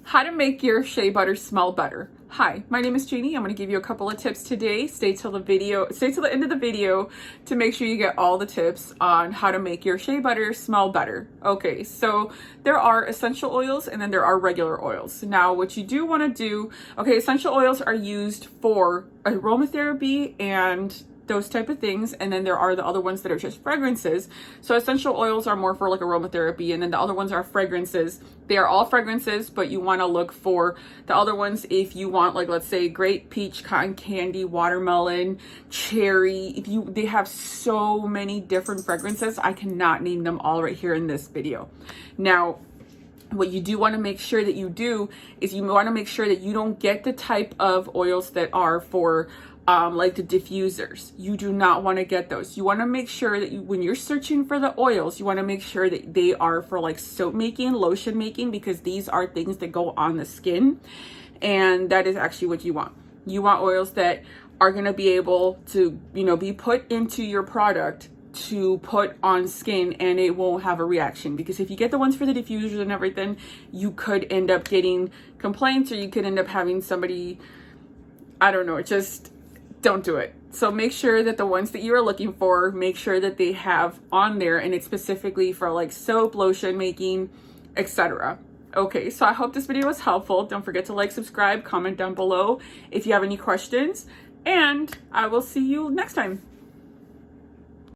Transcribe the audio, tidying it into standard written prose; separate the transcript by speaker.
Speaker 1: How to make your shea butter smell better. Hi, my name is Jeannie. I'm going to give you a couple of tips today. Stay till the end of the video to make sure you get all the tips on how to make your shea butter smell better. Okay, so there are essential oils and then there are regular oils. Now, what you do want to do, okay, essential oils are used for aromatherapy and those type of things, and then there are the other ones that are just fragrances. So essential oils are more for like aromatherapy, and then the other ones are fragrances. They are all fragrances, but you want to look for the other ones if you want, like, let's say grape, peach, cotton candy, watermelon, cherry. They have so many different fragrances. I cannot name them all right here in this video. Now, what you do want to make sure that you do is you want to make sure that you don't get the type of oils that are for like the diffusers. You do not want to get those. You want to make sure that when you're searching for the oils, you want to make sure that they are for like soap making, lotion making, because these are things that go on the skin, and that is actually what you want. You want oils that are going to be able to, be put into your product to put on skin and it won't have a reaction. Because if you get the ones for the diffusers and everything, you could end up getting complaints, or you could end up having somebody, I don't know, just don't do it. So make sure that the ones that you are looking for, make sure that they have on there, and it's specifically for like soap, lotion making, etc. Okay, so I hope this video was helpful. Don't forget to like, subscribe, comment down below if you have any questions, and I will see you next time.